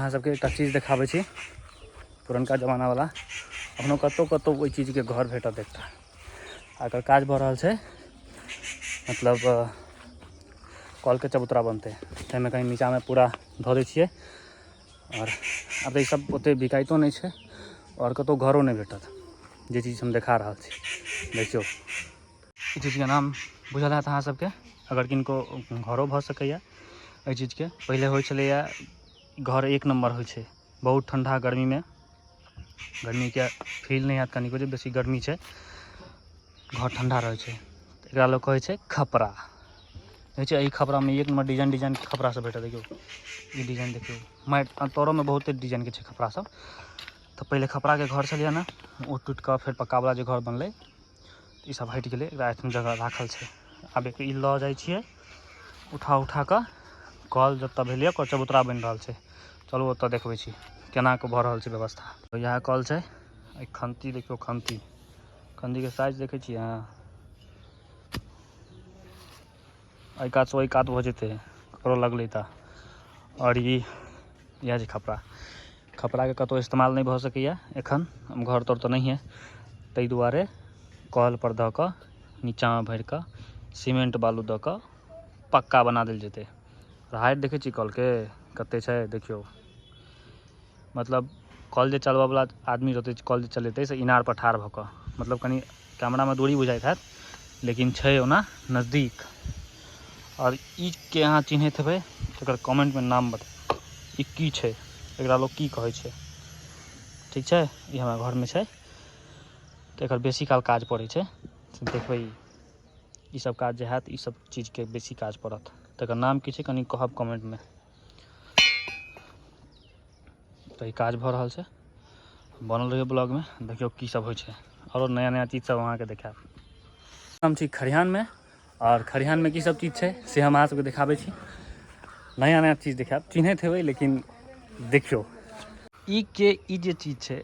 अहाँ सबके एक चीज देखाबै छी पुरनका जमाना वाला अपनो कतौ कतौ ओहि चीज के घर भेटत एकटा अगर काज भऽ रहल छै मतलब कल के चबूतरा बनते ताहिमे कहीं नीचा में पूरा धऽ दै छियै और अब ई सब ओते बिकाइतो नहीं छै और कतौ घरो नहीं भेटत जे चीज हम देखा रहल छी देखियो ई चीज के नाम बुझल हैत अहाँ सबके अगर किनको घरो भऽ सकैया एहि चीज के पहले होइ छलैया घर एक नंबर होइ छै बहुत ठंडा गर्मी में गर्मी के फील नहीं हैत कनिको जे बेसी गर्मी छै घर ठंडा रहे छै एकरा लोग कहै छै खपरा देखै छै एहि खपरा में एक नंबर डिजाइन डिजाइन के खपरा सब भेटत देखियो ई डिजाइन देखियो माटि तोरो में बहुते डिजाइन के छै खपरा सब तो पहले खपरा के घर छलिया ना उठ टूट के फिर पक्का वाला जे घर बनलै ई सब हटि गेलै एकरा एखन जगह राखल छै आब एक ई लऽ जाइ छियै उठा कऽ कल जतऽ भेलै ओकर चबूतरा बनि रहल छै चलू ओतऽ देखबै छी केना कऽ भऽ रहल छै व्यवस्था तो इएह कल छै खंती देखियो खंती के साइज देखै छियै अहाँ एहि कात से ओहि कात भऽ जेतै ककरो लगलै तऽ और इएह छै खपरा के कतौ इस्तेमाल नहीं भऽ सकैया एखन घर तर तऽ नहिए ताहि दुआरे कल पर दऽ कऽ नीचा में भरि कऽ सीमेंट बालू दऽ कऽ पक्का बना देल जेतै हाइट देखै छी कल के कते छै देखियो मतलब कल जे चलबऽ वाला आदमी रहतै कल जे चलेतै से इनार पर ठाढ़ भऽ कऽ मतलब कनि कैमरा में दूरी बुझाइत हैत लेकिन छै ओना नजदीक और ई के अहाँ चिन्हैत हेबै तकर कमेंट में नाम बताउ ई की छै एकरा लोग की कहै छै ठीक छै ई हमरा घर में छै तऽ एकर बेसी काल काज पड़ै छै देखबै ई सब काज जे हैत ई सब चीज के बेसी काज पड़त तकर नाम की छै कनि कहब कमेंट में तो ई काज भऽ रहल छै बनल रहिए ब्लॉग में देखियो की सब होइ छै और नया नया चीज सब अहाँ के देखाएब हम छी खरिहान में और खरिहान में की सब चीज छै से हम अहाँ सबके देखाबै छी नया नया चीज देखाएब चिन्हैत हेबै लेकिन देखियो ई जे चीज छै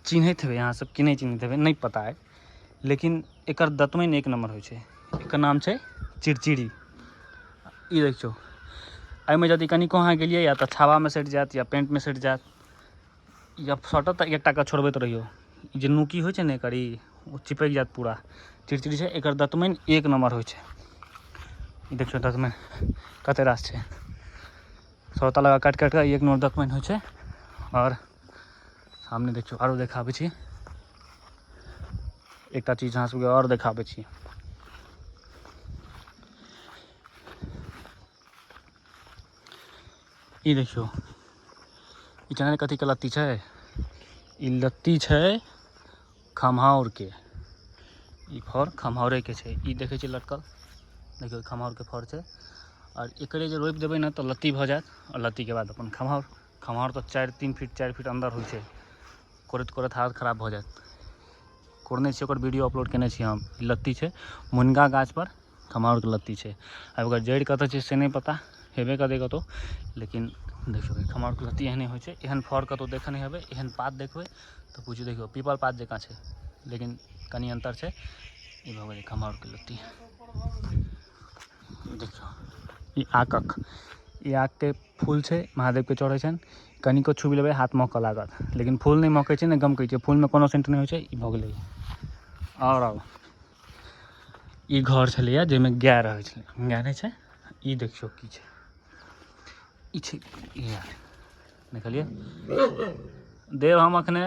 चिन्हैत हेबै अहाँ सब कि नहीं चिन्हैत हेबै नहीं पता है लेकिन एकर दतमनि एक नंबर होइ छै एकर नाम छै चिड़चिड़ी ई देखियो एहिमे यदि कनिको अहाँ गेलियै या तऽ छावा में सटि जायत या पेंट में सटि जायत या सटत तऽ एकटा के छोड़बैत रहियो ई जे नूकी होइ छै ने एकर ई ओ चिपकि जायत पूरा चिड़चिड़ी छै एकर दतमनि एक नंबर होइ छै ई देखियो दतमनि कते रास छै सौता लगा काटि काटि कऽ एक नंबर दतमनि होइ छै और सामने देखियो आरो देखाबै छी एकटा चीज अहाँ सबके और देखाबै छी ई देखियो ई जाने कथी के लत्ती छै ई लत्ती छै खम्हाउर के ई फर खम्हाउरे के छै ई देखै छी लटकल देखियो खम्हाउर के फर छै और एकरे जे रोपि देबै ना तऽ लत्ती भऽ जायत और लत्ती के बाद अपन खम्हाउर तऽ 3 फीट 4 फीट अंदर होइ छै कोड़ैत कोड़ैत हालत खराब भऽ जायत कोड़ने छी ओकर वीडियो अपलोड केने छी हम ई लत्ती छै मुनगा गाछ पर खम्हाउर के लत्ती छै आब ओकर जड़ि कतऽ छै से नहीं पता हेबे करे कतौ लेकिन देखियो खम्हाउर के लत्ती एहने होइ छै एहन फर कतौ देखने हेबै एहन पात देखबै तऽ पूछियो देखियो पीपल पात जकाँ छै लेकिन कनि अंतर छै ई भऽ गेलै खम्हाउर के लत्ती देखियो ई आक के फूल छै महादेव के चढ़ै छनि कनिको छुबि लेबै हाथ महकऽ लागत लेकिन फूल नहीं महकै छै ने गमकै छै फूल में कोनो सेंट नहीं होइ छै ई भऽ गेलै और ई घर छलैया जाहिमे गाय रहै छलै गाय नहीं छै ई देखियो की छै ई छै देखलिए देव हम अखने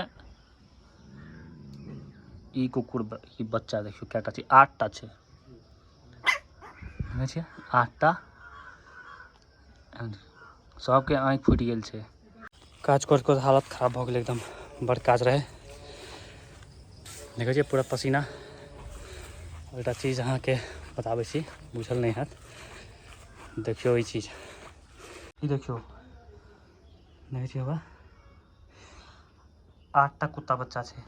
ई कुकुर ई बच्चा देखियो कएटा छै 8टा छै देखे छियै 8टा सबके आँखि फूटि गेल छै काज कर कर हालत खराब भऽ गेलै एकदम बड़ काज रहे देखै छियै पूरा पसीना एकटा चीज अहाँ के बताबै छी बुझल नहीं हैत देखियो ई चीज ई देखियो देखै छियै बा 8टा कुत्ता बच्चा छै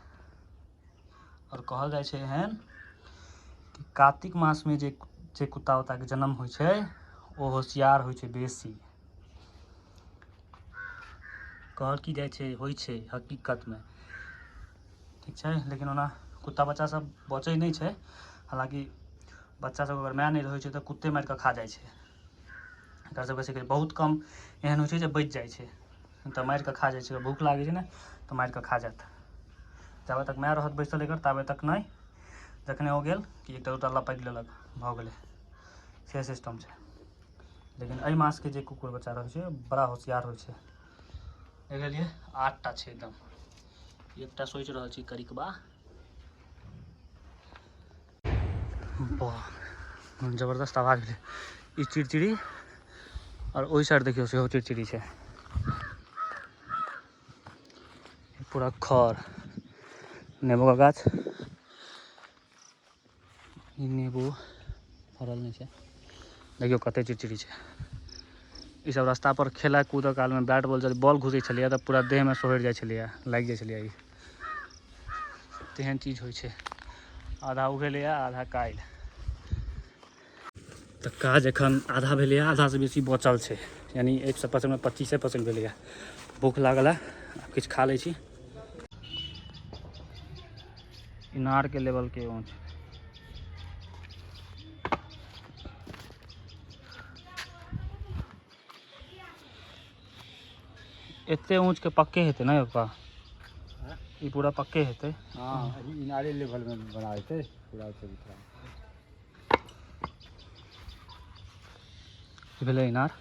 और कहल जाइ छै एहन कि कार्तिक मास में जे कुत्ता उत्ता के जन्म होइ छै ओ होशियार होइ छै बेसी कहल की जाइ छै होइ छै हकीकत में ठीक छै लेकिन ओना कुत्ता बच्चा सब बचै नहीं छै हालांकि बच्चा सब अगर माय नहीं रहै छै तऽ कुत्ते मारि कऽ खा जाइ छै एकर सबके बहुत कम एहन होइ छै जे बचि जाइ छै तऽ मारि कऽ खा जाइ छै। भूख लागै छै ने तऽ मारि कऽ खा जायत। जाबे तक माय रहत बैसल एकर ताबे तक नहि, जखने हो गेल कि एकटा दूटा लपकि लेलक भऽ गेलै, से सिस्टम छै। लेकिन एहि मासके जे कुकुर बच्चा रहै छै बड़ा होशियार होइ छै। देख लिए 8टा छै एकदम। एकटा सोचि रहल छी करिकबा। वाह जबरदस्त आवाज भेलै। ई चिड़चिड़ी और ओहि साइड देखियो सेहो चिड़चिड़ी छै। पूरा खर नेबो का गाछ, ई नेबो फड़ल नहीं छै। देखियो कते चिड़चिड़ी छै। ई सब रास्ता पर खेला कूदऽ काल में बैट बॉल घुसै छलियै तऽ पूरा देह में सोहरि जाइ छलियै, लागि जाइ छलियै। ई तेहन चीज होइ छै। आधा उगेलैए आधा काल्हि। तऽ काज एखन आधा भेलैए, आधासँ बेसी बचल छै। यानी 100% में 25% भेलैए। भूख लागल है, किछु खा लै छी। इनार के लेवल के ऊँच, एते ऊँच के पक्के हेतै ने पप्पा? ई पूरा पक्के हेतै? हाँ इनारे लेवल में बना देते पूरा चबूतरा। भेलै इनार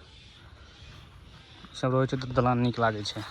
सब रहै छै तऽ दलान नीक लागै छै।